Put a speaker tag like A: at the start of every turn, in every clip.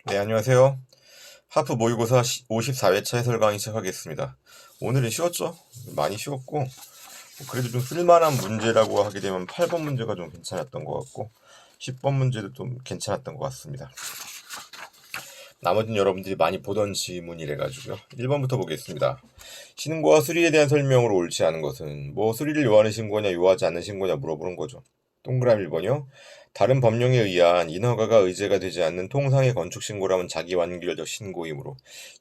A: 네, 안녕하세요. 하프 모의고사 54회차 해설 강의 시작하겠습니다. 오늘은 쉬웠죠? 많이 쉬웠고, 그래도 좀 쓸만한 문제라고 하게 되면 8번 문제가 좀 괜찮았던 것 같고, 10번 문제도 좀 괜찮았던 것 같습니다. 나머지는 여러분들이 많이 보던 지문이래가지고요. 1번부터 보겠습니다. 신고와 수리에 대한 설명으로 옳지 않은 것은 뭐 수리를 요하는 신고냐 요하지 않는 신고냐 물어보는 거죠. 동그라미 1번이요. 다른 법령에 의한 인허가가 의제가 되지 않는 통상의 건축 신고라면 자기 완결적 신고이므로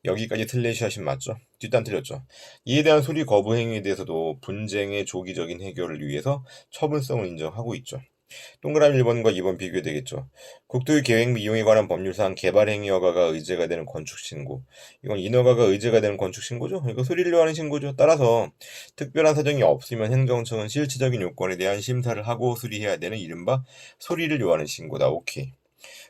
A: 여기까지 슬래시하신 맞죠? 뒷단 틀렸죠? 이에 대한 수리 거부 행위에 대해서도 분쟁의 조기적인 해결을 위해서 처분성을 인정하고 있죠. 동그라미 1번과 2번 비교해야 되겠죠. 국토의 계획 및 이용에 관한 법률상 개발행위 허가가 의제가 되는 건축신고. 이건 인허가가 의제가 되는 건축신고죠. 이거 수리를 요하는 신고죠. 따라서 특별한 사정이 없으면 행정청은 실질적인 요건에 대한 심사를 하고 수리해야 되는 이른바 수리를 요하는 신고다. 오케이.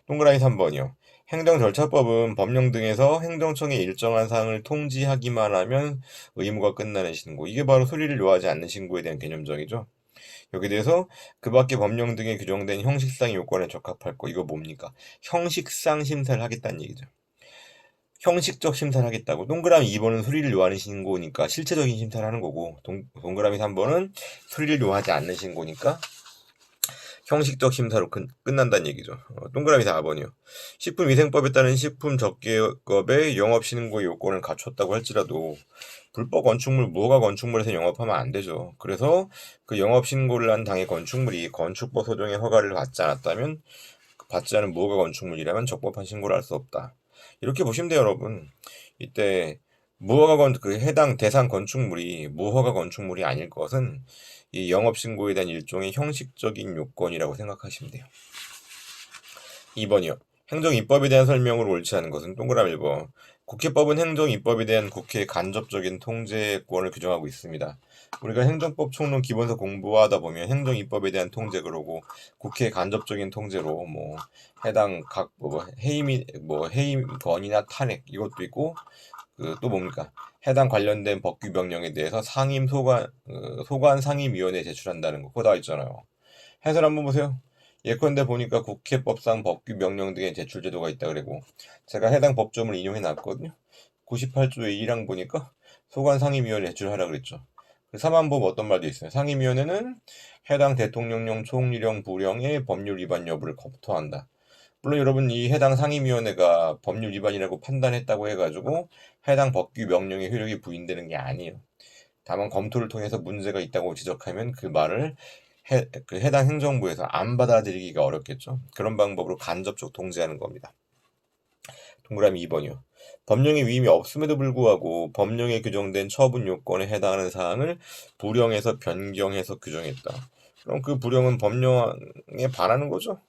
A: 동그라미 3번이요. 행정절차법은 법령 등에서 행정청의 일정한 사항을 통지하기만 하면 의무가 끝나는 신고. 이게 바로 수리를 요하지 않는 신고에 대한 개념정이죠. 여기에 대해서 그 밖의 법령 등에 규정된 형식상 요건에 적합할 거. 이거 뭡니까? 형식상 심사를 하겠다는 얘기죠. 형식적 심사를 하겠다고. 동그라미 2번은 수리를 요하는 신고니까 실체적인 심사를 하는 거고, 동그라미 3번은 수리를 요하지 않는 신고니까 형식적 심사로 끝난다는 얘기죠. 동그라미 4번이요. 식품위생법에 따른 식품적계급의 영업신고 요건을 갖췄다고 할지라도 불법 건축물, 무허가 건축물에서 영업하면 안 되죠. 그래서 그 영업신고를 한 당의 건축물이 건축법 소정의 허가를 받지 않았다면 받지 않은 무허가 건축물이라면 적법한 신고를 할 수 없다. 이렇게 보시면 돼요, 여러분. 이때 그 해당 대상 건축물이 무허가 건축물이 아닐 것은 이 영업신고에 대한 일종의 형식적인 요건이라고 생각하시면 돼요. 2번이요. 행정입법에 대한 설명으로 옳지 않은 것은 동그라미 1번. 국회법은 행정입법에 대한 국회의 간접적인 통제권을 규정하고 있습니다. 우리가 행정법 총론 기본서 공부하다 보면 행정입법에 대한 통제 그러고 국회의 간접적인 통제로 뭐 해당 각 해임건이나 탄핵 이것도 있고 그 또 뭡니까? 해당 관련된 법규 명령에 대해서 소관 상임위원회에 제출한다는 거 그거 다 있잖아요. 해설 한번 보세요. 예컨대 보니까 국회법상 법규 명령 등의 제출 제도가 있다 그러고 제가 해당 법조문을 인용해 놨거든요. 98조의 1항 보니까 소관 상임위원회 제출하라 그랬죠. 3항 보면 어떤 말도 있어요. 상임위원회는 해당 대통령령 총리령 부령의 법률 위반 여부를 검토한다. 물론 여러분 이 해당 상임위원회가 법률 위반이라고 판단했다고 해가지고 해당 법규 명령의 효력이 부인되는 게 아니에요. 다만 검토를 통해서 문제가 있다고 지적하면 그 말을 그 해당 행정부에서 안 받아들이기가 어렵겠죠. 그런 방법으로 간접적 통제하는 겁니다. 동그라미 2번이요. 법령의 위임이 없음에도 불구하고 법령에 규정된 처분 요건에 해당하는 사항을 부령에서 변경해서 규정했다. 그럼 그 부령은 법령에 반하는 거죠.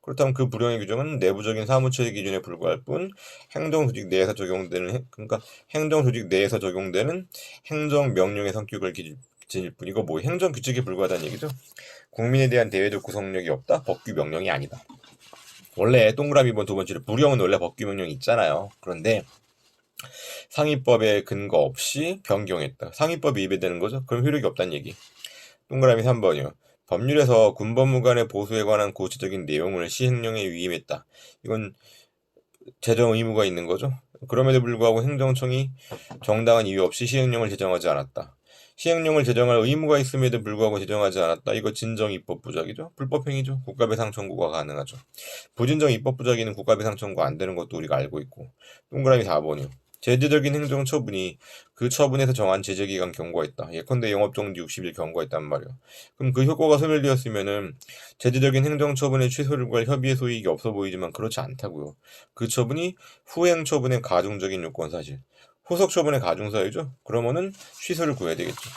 A: 그렇다면 그 불용의 규정은 내부적인 사무처의 기준에 불과할 뿐 행정조직 내에서 적용되는 그러니까 행정조직 내에서 적용되는 행정명령의 성격을 지닐 뿐 이거 뭐 행정규칙에 불과하다는 얘기죠. 국민에 대한 대외적 구속력이 없다? 법규 명령이 아니다. 원래 동그라미 번 두 번째로 불용은 원래 법규 명령이 있잖아요. 그런데 상위법에 근거 없이 변경했다. 상위법이 위배되는 거죠. 그럼 효력이 없다는 얘기. 동그라미 3번이요. 법률에서 군법무관의 보수에 관한 구체적인 내용을 시행령에 위임했다. 이건 제정 의무가 있는 거죠. 그럼에도 불구하고 행정청이 정당한 이유 없이 시행령을 제정하지 않았다. 시행령을 제정할 의무가 있음에도 불구하고 제정하지 않았다. 이거 진정 입법 부작이죠. 불법행위죠. 국가배상 청구가 가능하죠. 부진정 입법 부작위는 국가배상 청구 안 되는 것도 우리가 알고 있고. 동그라미 4번이요. 제재적인 행정처분이 그 처분에서 정한 제재기간 경과했다. 예컨대 영업정지 60일 경과했단 말이야. 그럼 그 효과가 소멸되었으면은 제재적인 행정처분의 취소를 구할 협의의 소익이 없어 보이지만 그렇지 않다고요. 그 처분이 후행 처분의 가중적인 요건 사실. 후속 처분의 가중사유죠. 그러면은 취소를 구해야 되겠죠.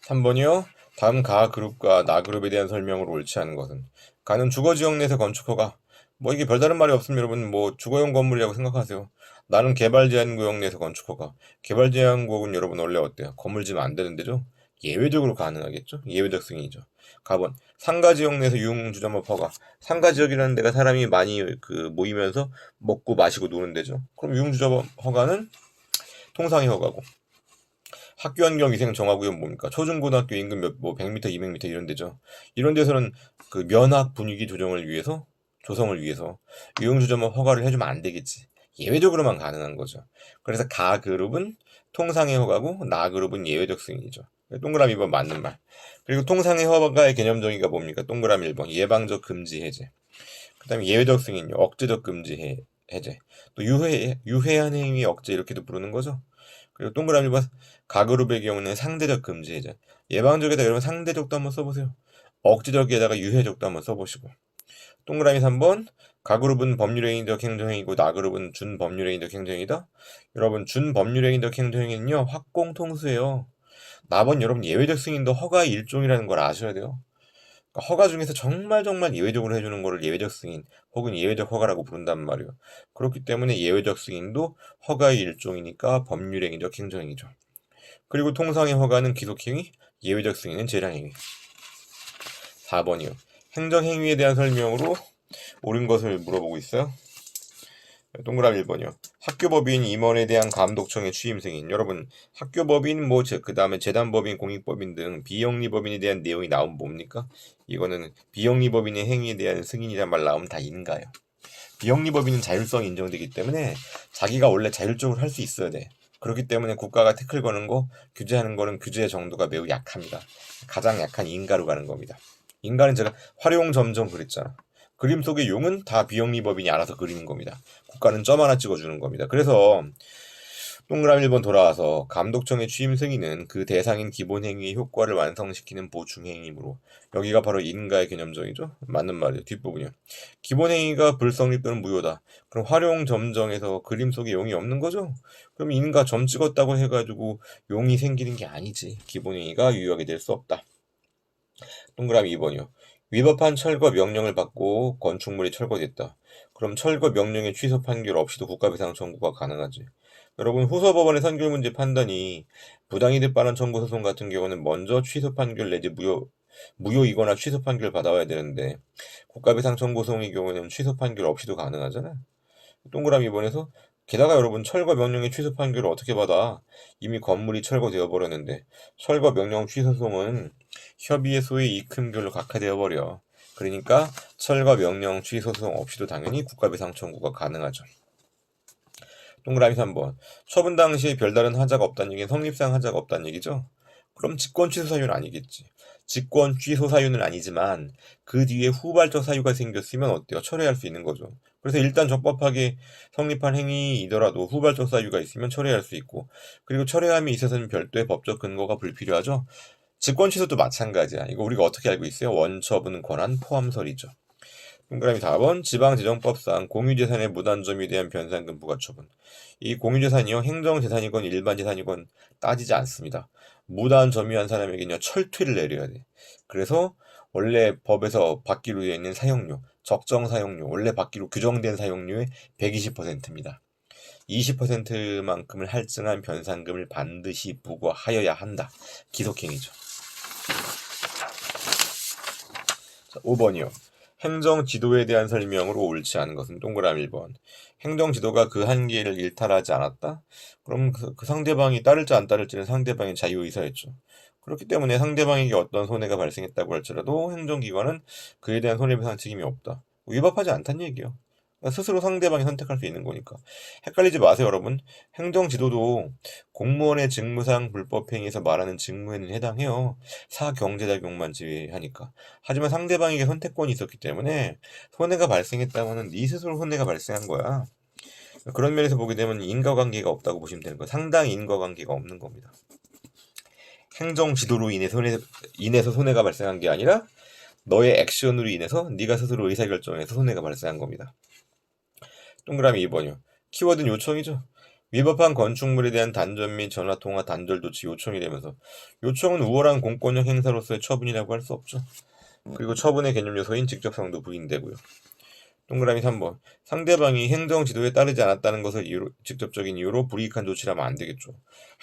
A: 3번이요. 다음 가 그룹과 나 그룹에 대한 설명으로 옳지 않은 것은 가는 주거지역 내에서 건축허가 뭐 이게 별다른 말이 없으면 여러분 뭐 주거용 건물이라고 생각하세요. 나는 개발제한구역 내에서 건축허가 개발제한구역은 여러분 원래 어때요? 건물 지으면 안 되는 데죠? 예외적으로 가능하겠죠? 예외적 승인이죠. 가번 상가지역 내에서 유흥주점업 허가 상가지역이라는 데가 사람이 많이 그 모이면서 먹고 마시고 노는 데죠. 그럼 유흥주점업 허가는 통상의 허가고 학교 환경 위생 정화구역 뭡니까? 초중고등학교 인근 뭐 100m, 200m 이런 데죠. 이런 데서는 그 면학 분위기 조정을 위해서 조성을 위해서 유흥주점은 허가를 해주면 안 되겠지. 예외적으로만 가능한 거죠. 그래서 가 그룹은 통상의 허가고 나 그룹은 예외적 승인이죠. 동그라미 2번 맞는 말. 그리고 통상의 허가의 개념 정의가 뭡니까? 동그라미 1번 예방적 금지 해제. 그 다음에 예외적 승인요. 억제적 금지 해제. 또 유해한 행위 억제 이렇게도 부르는 거죠. 그리고 동그라미 1번 가그룹의 경우는 상대적 금지 해제. 예방적에다 여러분 상대적도 한번 써보세요. 억제적에다가 유해적도 한번 써보시고. 동그라미 3번 가그룹은 법률행위적 행정행위고 나그룹은 준법률행위적 행정행위다. 여러분 준법률행위적 행정행위는요 확공통수예요. 나번 여러분 예외적 승인도 허가의 일종이라는 걸 아셔야 돼요. 그러니까 허가 중에서 정말 예외적으로 해주는 거를 예외적 승인 혹은 예외적 허가라고 부른단 말이에요. 그렇기 때문에 예외적 승인도 허가의 일종이니까 법률행위적 행정행위죠. 그리고 통상의 허가는 기속행위, 예외적 승인은 재량행위. 4번이요. 행정행위에 대한 설명으로 옳은 것을 물어보고 있어요. 동그라미 1번이요. 학교법인 임원에 대한 감독청의 취임 승인. 여러분 학교법인 그 다음에 재단법인 공익법인 등 비영리법인에 대한 내용이 나오면 뭡니까? 이거는 비영리법인의 행위에 대한 승인이란 말 나오면 다 인가요. 비영리법인은 자율성이 인정되기 때문에 자기가 원래 자율적으로 할 수 있어야 돼. 그렇기 때문에 국가가 태클 거는 거 규제하는 거는 규제의 정도가 매우 약합니다. 가장 약한 인가로 가는 겁니다. 인가는 제가 활용점정 그랬잖아. 그림 속의 용은 다 비영리법인이 알아서 그리는 겁니다. 국가는 점 하나 찍어주는 겁니다. 그래서 동그라미 1번 돌아와서 감독청의 취임 승인은 그 대상인 기본행위의 효과를 완성시키는 보충행위이므로 여기가 바로 인가의 개념정이죠. 맞는 말이에요. 뒷부분이요. 기본행위가 불성립 또는 무효다. 그럼 활용점정에서 그림 속에 용이 없는 거죠? 그럼 인가 점 찍었다고 해가지고 용이 생기는 게 아니지. 기본행위가 유효하게 될 수 없다. 동그라미 2번이요. 위법한 철거 명령을 받고 건축물이 철거됐다. 그럼 철거 명령의 취소 판결 없이도 국가배상 청구가 가능하지. 여러분 후서 법원의 선결 문제 판단이 부당이득 반환 청구 소송 같은 경우는 먼저 취소 판결 내지 무효이거나 취소 판결 받아와야 되는데 국가배상 청구 소송의 경우는 취소 판결 없이도 가능하잖아. 동그라미 2번에서 게다가 여러분 철거 명령의 취소 판결을 어떻게 받아? 이미 건물이 철거되어 버렸는데 철거 명령 취소 소송은 협의의 소의 이큼결로 각하되어 버려. 그러니까 철거 명령 취소 소송 없이도 당연히 국가배상 청구가 가능하죠. 동그라미 3번 처분 당시에 별다른 하자가 없다는 얘기는 성립상 하자가 없다는 얘기죠. 그럼 직권 취소 사유는 아니겠지. 직권 취소 사유는 아니지만 그 뒤에 후발적 사유가 생겼으면 어때요? 철회할 수 있는 거죠. 그래서 일단 적법하게 성립한 행위이더라도 후발적 사유가 있으면 철회할 수 있고 그리고 철회함에 있어서는 별도의 법적 근거가 불필요하죠. 직권 취소도 마찬가지야. 이거 우리가 어떻게 알고 있어요? 원처분 권한 포함설이죠. 동그라미 4번 지방재정법상 공유재산의 무단점유에 대한 변상금 부과처분. 이 공유재산이요 행정재산이건 일반재산이건 따지지 않습니다. 무단점유한 사람에게는요 철퇴를 내려야 돼. 그래서 원래 법에서 받기로 되어 있는 사용료, 적정 사용료, 원래 받기로 규정된 사용료의 120%입니다. 20%만큼을 할증한 변상금을 반드시 부과하여야 한다. 기속행위죠. 자, 5번이요. 행정지도에 대한 설명으로 옳지 않은 것은 동그라미 1번. 행정지도가 그 한계를 일탈하지 않았다? 그럼 그 상대방이 따를지 안 따를지는 상대방의 자유의사였죠. 그렇기 때문에 상대방에게 어떤 손해가 발생했다고 할지라도 행정기관은 그에 대한 손해배상 책임이 없다. 위법하지 않다는 얘기예요. 스스로 상대방이 선택할 수 있는 거니까. 헷갈리지 마세요, 여러분. 행정지도도 공무원의 직무상 불법행위에서 말하는 직무에는 해당해요. 사경제작용만 제외하니까. 하지만 상대방에게 선택권이 있었기 때문에 손해가 발생했다면 네 스스로 손해가 발생한 거야. 그런 면에서 보게 되면 인과관계가 없다고 보시면 되는 거예요. 상당히 인과관계가 없는 겁니다. 행정지도로 인해서 손해가 발생한 게 아니라 너의 액션으로 인해서 네가 스스로 의사결정해서 손해가 발생한 겁니다. 동그라미 2번이요. 키워드는 요청이죠. 위법한 건축물에 대한 단전 및 전화통화 단절 조치 요청이 되면서 요청은 우월한 공권력 행사로서의 처분이라고 할 수 없죠. 그리고 처분의 개념 요소인 직접성도 부인되고요. 동그라미 3번 상대방이 행정지도에 따르지 않았다는 것을 직접적인 이유로 불이익한 조치라면 안 되겠죠.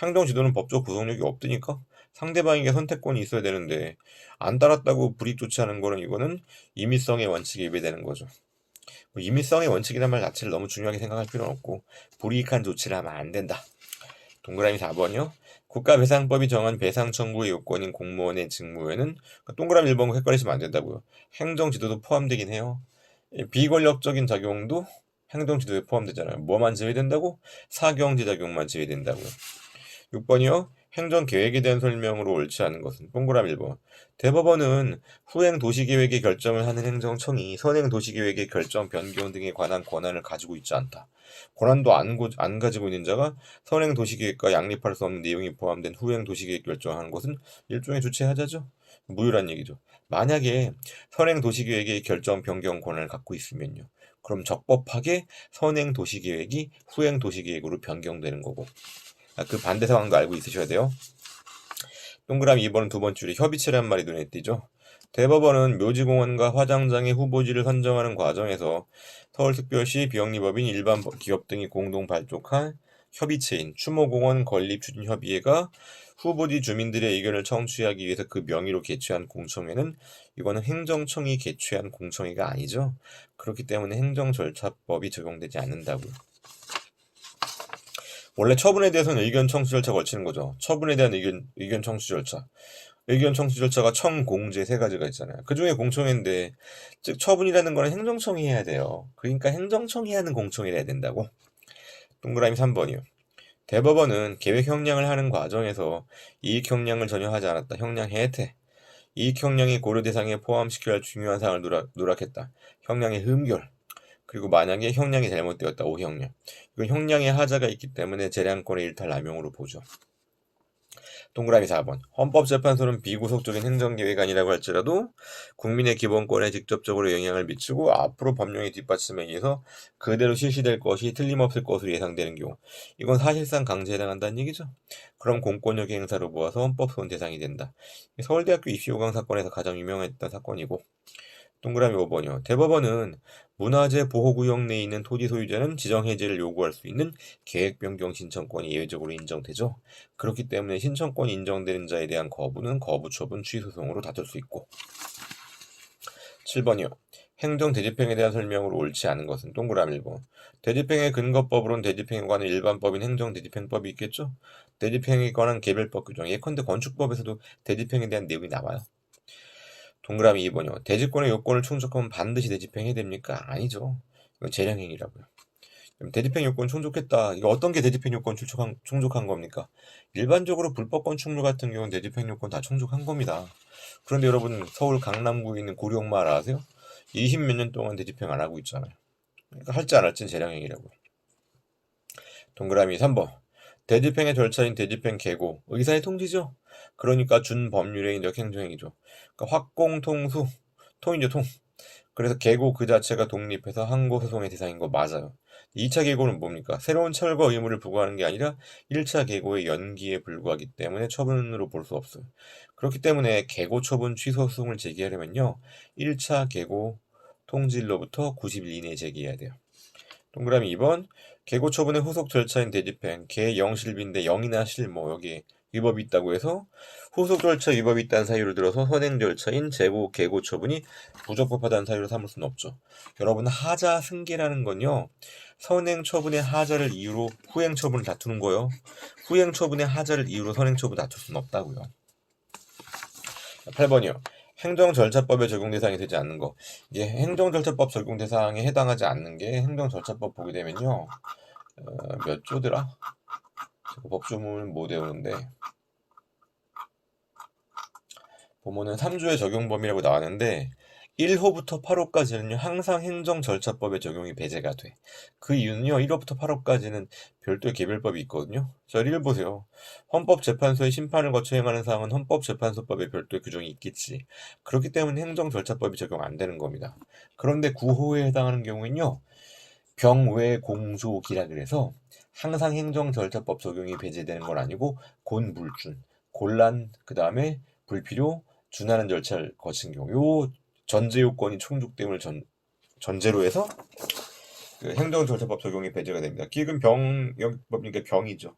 A: 행정지도는 법적 구속력이 없으니까 상대방에게 선택권이 있어야 되는데 안 따랐다고 불이익 조치하는 거는 이거는 임의성의 원칙에 위배되는 거죠. 임의성의 원칙이란 말 자체를 너무 중요하게 생각할 필요는 없고 불이익한 조치를 하면 안 된다. 동그라미 4번이요. 국가배상법이 정한 배상 청구의 요건인 공무원의 직무에는 동그라미 1번과 헷갈리시면 안 된다고요. 행정지도도 포함되긴 해요. 비권력적인 작용도 행정지도에 포함되잖아요. 뭐만 제외된다고? 사경제 작용만 제외된다고요. 6번이요. 행정계획에 대한 설명으로 옳지 않은 것은 동그라미 1번. 대법원은 후행 도시계획의 결정을 하는 행정청이 선행 도시계획의 결정 변경 등에 관한 권한을 가지고 있지 않다. 권한도 안 가지고 있는 자가 선행 도시계획과 양립할 수 없는 내용이 포함된 후행 도시계획 결정하는 것은 일종의 주체하자죠. 무효란 얘기죠. 만약에 선행 도시계획의 결정 변경 권한을 갖고 있으면요. 그럼 적법하게 선행 도시계획이 후행 도시계획으로 변경되는 거고, 그 반대 상황도 알고 있으셔야 돼요. 동그라미 2번은 두 번째 줄에 협의체란 말이 눈에 띄죠. 대법원은 묘지공원과 화장장의 후보지를 선정하는 과정에서 서울특별시 비영리법인 일반 기업 등이 공동 발족한 협의체인 추모공원 건립추진협의회가 후보지 주민들의 의견을 청취하기 위해서 그 명의로 개최한 공청회는 이거는 행정청이 개최한 공청회가 아니죠. 그렇기 때문에 행정절차법이 적용되지 않는다고요. 원래 처분에 대해서는 의견 청취 절차가 걸치는 거죠. 처분에 대한 의견 청취 절차. 의견 청취 절차가 청공제 세 가지가 있잖아요. 그 중에 공청회인데, 즉 처분이라는 거는 행정청이 해야 돼요. 그러니까 행정청이 하는 공청회를 해야 된다고. 동그라미 3번이요. 대법원은 계획 형량을 하는 과정에서 이익 형량을 전혀 하지 않았다. 형량 해태. 이익 형량이 고려 대상에 포함시켜야 할 중요한 사항을 누락했다. 형량의 흠결. 그리고 만약에 형량이 잘못되었다. 5형량. 이건 형량의 하자가 있기 때문에 재량권의 일탈 남용으로 보죠. 동그라미 4번. 헌법재판소는 비구속적인 행정계획안이라고 할지라도 국민의 기본권에 직접적으로 영향을 미치고 앞으로 법령의 뒷받침에 의해서 그대로 실시될 것이 틀림없을 것으로 예상되는 경우, 이건 사실상 강제에 해당한다는 얘기죠. 그럼 공권력의 행사로 보아서 헌법소원 대상이 된다. 서울대학교 입시 요강 사건에서 가장 유명했던 사건이고. 동그라미 5번이요. 대법원은 문화재 보호구역 내에 있는 토지 소유자는 지정 해제를 요구할 수 있는 계획 변경 신청권이 예외적으로 인정되죠. 그렇기 때문에 신청권이 인정되는 자에 대한 거부는 거부 처분 취소송으로 다툴 수 있고. 7번이요. 행정 대집행에 대한 설명으로 옳지 않은 것은 동그라미 1번. 대집행의 근거법으로는 대집행에 관한 일반법인 행정 대집행법이 있겠죠. 대집행에 관한 개별법 규정, 예컨대 건축법에서도 대집행에 대한 내용이 나와요. 동그라미 2번이요. 대지권의 요건을 충족하면 반드시 대집행해야 됩니까? 아니죠. 이건 재량행위라고요. 그럼 대집행 요건 충족했다. 이거 어떤 게 대집행 요건 충족한 겁니까? 일반적으로 불법 건축물 같은 경우는 대집행 요건 다 충족한 겁니다. 그런데 여러분 서울 강남구에 있는 구룡마을 아세요? 20몇 년 동안 대집행 안 하고 있잖아요. 그러니까 할지 안 할지는 재량행위라고요. 동그라미 3번. 대집행의 절차인 대집행 계고 의사의 통지죠. 그러니까 준법률의 인적 행정행위죠. 그러니까 확공통수 통이죠, 통. 그래서 계고 그 자체가 독립해서 항고소송의 대상인 거 맞아요. 2차 계고는 뭡니까? 새로운 철거 의무를 부과하는 게 아니라 1차 계고의 연기에 불과하기 때문에 처분으로 볼 수 없어요. 그렇기 때문에 계고 처분 취소 소송을 제기하려면요, 1차 계고 통지일로부터 90일 이내에 제기해야 돼요. 동그라미 2번. 계고 처분의 후속 절차인 대집행, 개 0실비인데 0이나 실 여기에 위법이 있다고 해서 후속 절차 위법이 있다는 사유를 들어서 선행 절차인 재고 계고 처분이 부적법하다는 사유로 삼을 수는 없죠. 여러분 하자 승계라는 건요, 선행 처분의 하자를 이유로 후행 처분을 다투는 거예요. 후행 처분의 하자를 이유로 선행 처분 다툴 수는 없다고요. 8번이요. 행정절차법에 적용 대상이 되지 않는 거. 이게 행정절차법 적용 대상에 해당하지 않는 게 행정절차법 보게 되면요. 몇 조더라? 법조문을 못 외우는데 보면은 3조의 적용 범위라고 나왔는데 1호부터 8호까지는요 항상 행정절차법의 적용이 배제가 돼. 그 이유는요 1호부터 8호까지는 별도의 개별법이 있거든요. 자, 이를 보세요. 헌법재판소의 심판을 거쳐 행하는 사항은 헌법재판소법에 별도의 규정이 있겠지. 그렇기 때문에 행정절차법이 적용 안 되는 겁니다. 그런데 9호에 해당하는 경우는요 병외공조기라 그래서 항상 행정절차법 적용이 배제되는 건 아니고 곤불준, 곤란, 그 다음에 불필요, 준하는 절차를 거친 경우 요 전제 요건이 충족됨을 전제로 해서 그 행정절차법 적용이 배제가 됩니다. 기획은 병역법이니까 병이죠.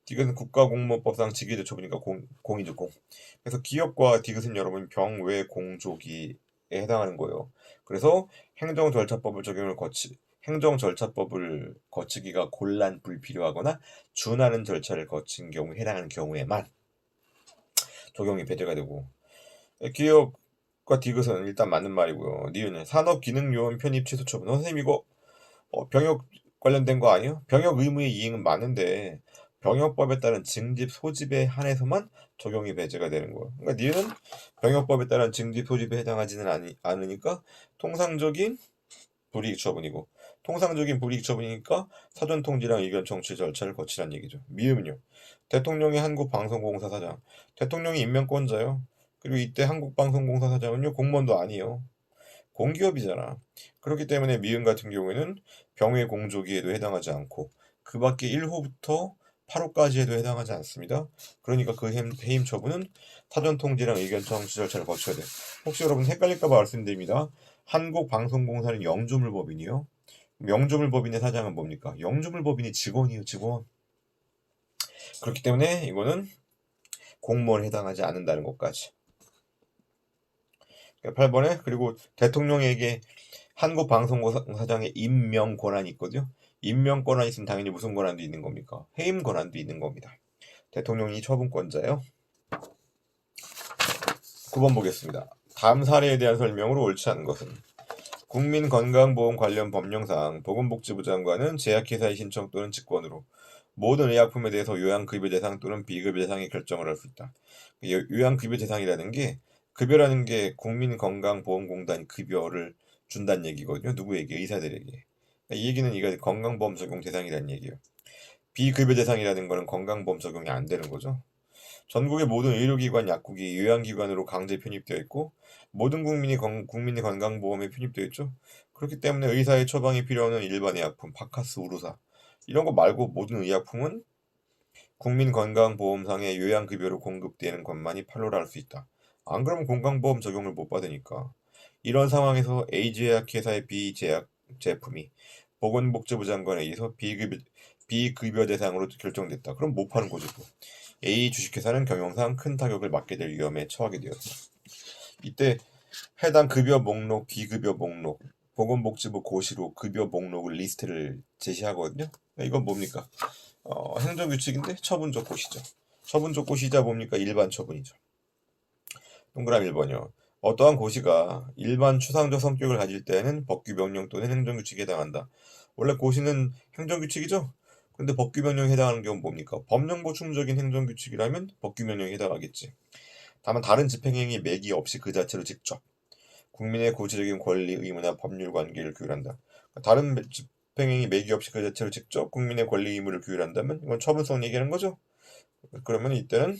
A: 디귿은 국가공무원법상 직위대처부니까 공이죠, 공. 그래서 기업과 디귿은 여러분 병외공조기에 해당하는 거예요. 그래서 행정절차법을 거치기가 곤란 불필요하거나 준하는 절차를 거친 경우에 해당하는 경우에만 적용이 배제가 되고, 기업과 과 디귿은 일단 맞는 말이고요. 니은은 산업기능요원 편입 취소 처분. 선생님 이거 병역 관련된 거 아니에요? 병역 의무의 이행은 맞는데 병역법에 따른 징집 소집에 한해서만 적용이 배제가 되는 거예요. 그러니까 니은 병역법에 따른 징집 소집에 해당하지는 않으니까 통상적인 불이익 처분이고, 통상적인 불이익 처분이니까 사전 통지랑 의견 청취 절차를 거치란 얘기죠. 미음은요. 대통령이 한국방송공사 사장. 대통령이 임명권자요. 그리고 이때 한국방송공사 사장은요 공무원도 아니에요. 공기업이잖아. 그렇기 때문에 미음 같은 경우에는 병의 공조기에도 해당하지 않고 그 밖에 1호부터 8호까지에도 해당하지 않습니다. 그러니까 그 해임 처분은 사전 통지랑 의견 청취 절차를 거쳐야 돼. 혹시 여러분 헷갈릴까봐 말씀드립니다. 한국방송공사는 영조물법인이요. 영조물법인의 사장은 뭡니까? 영조물법인이 직원이에요, 직원. 그렇기 때문에 이거는 공무원에 해당하지 않는다는 것까지. 8번에 그리고 대통령에게 한국방송공사장의 임명 권한이 있거든요. 임명 권한이 있으면 당연히 무슨 권한도 있는 겁니까? 해임 권한도 있는 겁니다. 대통령이 처분권자예요. 9번 보겠습니다. 다음 사례에 대한 설명으로 옳지 않은 것은 국민건강보험 관련 법령상 보건복지부 장관은 제약회사의 신청 또는 직권으로 모든 의약품에 대해서 요양급여 대상 또는 비급여 대상의 결정을 할 수 있다. 요양급여 대상이라는 게 급여라는 게 국민건강보험공단이 급여를 준다는 얘기거든요. 누구에게? 의사들에게. 그러니까 이 얘기는 이거 건강보험 적용 대상이라는 얘기예요. 비급여 대상이라는 거는 건강보험 적용이 안 되는 거죠. 전국의 모든 의료기관, 약국이 요양기관으로 강제 편입되어 있고 모든 국민의 건강보험에 편입되어 있죠. 그렇기 때문에 의사의 처방이 필요한 일반 의약품, 바카스, 우루사 이런 거 말고 모든 의약품은 국민건강보험상의 요양급여로 공급되는 것만이 판로를 할 수 있다. 안 그러면 건강보험 적용을 못 받으니까. 이런 상황에서 A제약회사의 B제약 제품이 보건복지부 장관에 의해서 비급여 대상으로 결정됐다. 그럼 못 파는 거죠. 또. A 주식회사는 경영상 큰 타격을 맞게 될 위험에 처하게 되었다. 이때 해당 급여 목록, 비급여 목록, 보건복지부 고시로 급여 목록을 리스트를 제시하거든요. 이건 뭡니까? 행정규칙인데 처분적 고시죠. 처분적 고시자 뭡니까? 일반 처분이죠. 동그라미 1번이요. 어떠한 고시가 일반 추상적 성격을 가질 때에는 법규 명령 또는 행정규칙에 해당한다. 원래 고시는 행정규칙이죠? 근데 법규 명령에 해당하는 경우는 뭡니까? 법령 보충적인 행정규칙이라면 법규 명령에 해당하겠지. 다만 다른 집행행위 매기 없이 그 자체로 직접 국민의 구체적인 권리, 의무나 법률 관계를 규율한다. 다른 집행행위 매기 없이 그 자체로 직접 국민의 권리, 의무를 규율한다면 이건 처분성 얘기하는 거죠. 그러면 이때는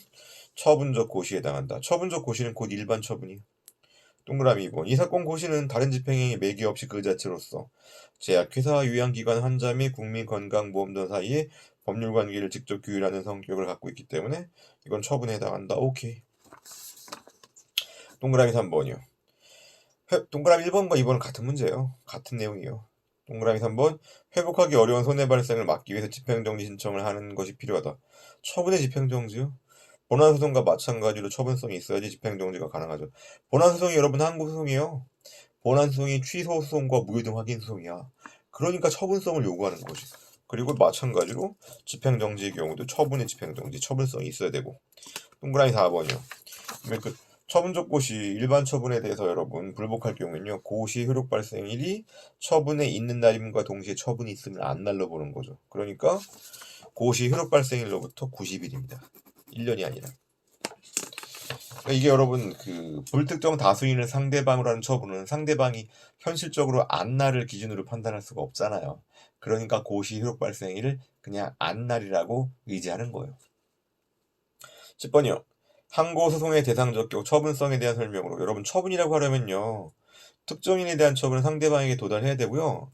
A: 처분적 고시에 해당한다. 처분적 고시는 곧 일반 처분이에요. 동그라미 2번. 이 사건 고시는 다른 집행행위 매개 없이 그 자체로서 제약회사, 요양기관 환자 및 국민건강보험자 사이에 법률관계를 직접 규율하는 성격을 갖고 있기 때문에 이건 처분에 해당한다. 오케이. 동그라미 3번이요. 동그라미 1번과 2번은 같은 문제예요. 같은 내용이에요. 동그라미 3번. 회복하기 어려운 손해 발생을 막기 위해서 집행정지 신청을 하는 것이 필요하다. 처분의 집행정지요? 본안소송과 마찬가지로 처분성이 있어야지 집행정지가 가능하죠. 본안소송이 여러분 한국소송이에요. 본안소송이 취소소송과 무효등 확인소송이야. 그러니까 처분성을 요구하는 거지. 그리고 마찬가지로 집행정지의 경우도 처분의 집행정지, 처분성이 있어야 되고. 동그라미 4번이요. 그 처분적 고시 일반 처분에 대해서 여러분 불복할 경우는요. 고시 효력 발생일이 처분에 있는 날임과 동시에 처분이 있으면 안 날로 보는 거죠. 그러니까 고시 효력 발생일로부터 90일입니다. 1년이 아니라. 그러니까 이게 여러분 그 불특정 다수인을 상대방으로 하는 처분은 상대방이 현실적으로 안날을 기준으로 판단할 수가 없잖아요. 그러니까 고시 효력 발생일을 그냥 안날이라고 의지하는 거예요. 10번이요. 항고소송의 대상적격 처분성에 대한 설명으로 여러분 처분이라고 하려면요. 특정인에 대한 처분은 상대방에게 도달해야 되고요.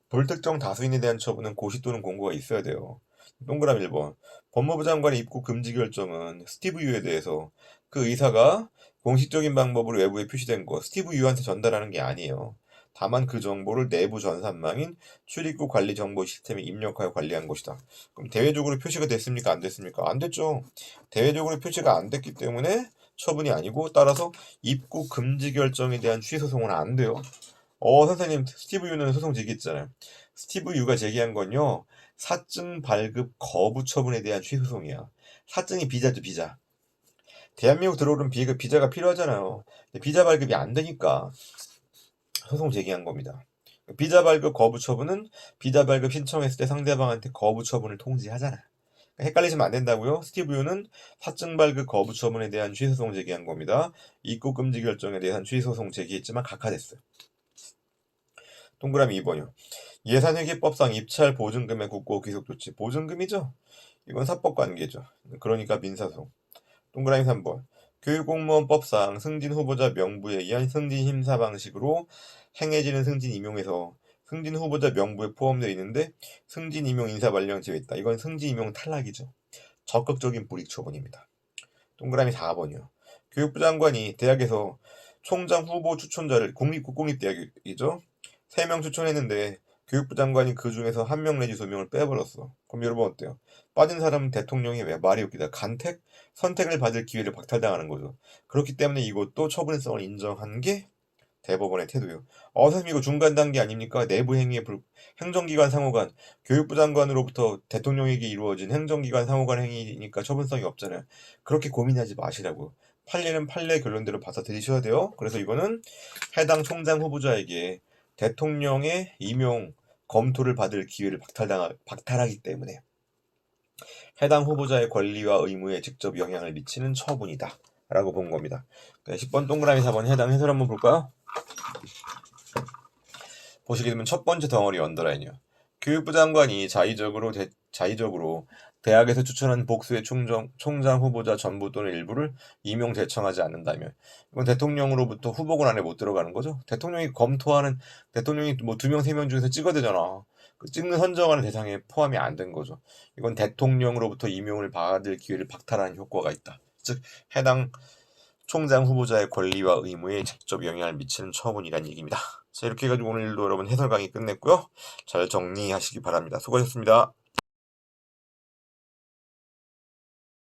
A: 불특정 다수인에 대한 처분은 고시 또는 공고가 있어야 돼요. 동그라미 1번. 법무부 장관의 입국 금지 결정은 스티브 유에 대해서 그 의사가 공식적인 방법으로 외부에 표시된 거 스티브 유한테 전달하는 게 아니에요. 다만 그 정보를 내부 전산망인 출입국 관리 정보 시스템에 입력하여 관리한 것이다. 그럼 대외적으로 표시가 됐습니까? 안 됐습니까? 안 됐죠. 대외적으로 표시가 안 됐기 때문에 처분이 아니고 따라서 입국 금지 결정에 대한 취소소송은 안 돼요. 선생님, 스티브 유는 소송 제기했잖아요. 스티브 유가 제기한 건요, 사증 발급 거부 처분에 대한 취소송이야. 사증이 비자죠, 비자. 대한민국 들어오는 비자가 필요하잖아요. 근데 비자 발급이 안 되니까 소송 제기한 겁니다. 비자 발급 거부 처분은 비자 발급 신청했을 때 상대방한테 거부 처분을 통지하잖아. 헷갈리시면 안 된다고요. 스티브 유는 사증 발급 거부 처분에 대한 취소송 제기한 겁니다. 입국 금지 결정에 대한 취소송 제기했지만 각하됐어요. 동그라미 2번이요. 예산회계법상 입찰 보증금의 국고 귀속 조치. 보증금이죠? 이건 사법 관계죠. 그러니까 민사소송. 동그라미 3번. 교육공무원법상 승진 후보자 명부에 의한 승진 심사 방식으로 행해지는 승진 임용에서 승진 후보자 명부에 포함되어 있는데 승진 임용 인사 발령 제외했다. 이건 승진 임용 탈락이죠. 적극적인 불이익 처분입니다. 동그라미 4번이요. 교육부 장관이 대학에서 총장 후보 추천자를 국립국공립대학이죠. 3명 추천했는데 교육부 장관이 그 중에서 1명 내지 2명을 빼버렸어. 그럼 여러분 어때요? 빠진 사람은 대통령이 왜 말이 웃기다. 간택? 선택을 받을 기회를 박탈당하는 거죠. 그렇기 때문에 이것도 처분성을 인정한 게 대법원의 태도요. 선생님 이거 중간 단계 아닙니까? 내부 행위의 행정기관 상호간 교육부 장관으로부터 대통령에게 이루어진 행정기관 상호간 행위니까 처분성이 없잖아요. 그렇게 고민하지 마시라고. 판례는 판례 결론대로 받아들이셔야 돼요. 그래서 이거는 해당 총장 후보자에게 대통령의 임용 검토를 받을 기회를 박탈하기 때문에 해당 후보자의 권리와 의무에 직접 영향을 미치는 처분이다 라고 본 겁니다. 10번 동그라미 4번 해당 해설 한번 볼까요? 보시게 되면 첫 번째 덩어리 언더라인이요. 교육부 장관이 자의적으로 대학에서 추천한 복수의 총장 후보자 전부 또는 일부를 임용 대청하지 않는다면 이건 대통령으로부터 후보 권한에 못 들어가는 거죠. 대통령이 뭐 2명, 3명 중에서 찍어야 되잖아. 그 찍는 선정하는 대상에 포함이 안 된 거죠. 이건 대통령으로부터 임용을 받을 기회를 박탈하는 효과가 있다. 즉 해당 총장 후보자의 권리와 의무에 직접 영향을 미치는 처분이란 얘기입니다. 자, 이렇게 해가지고 오늘도 여러분 해설 강의 끝냈고요. 잘 정리하시기 바랍니다. 수고하셨습니다.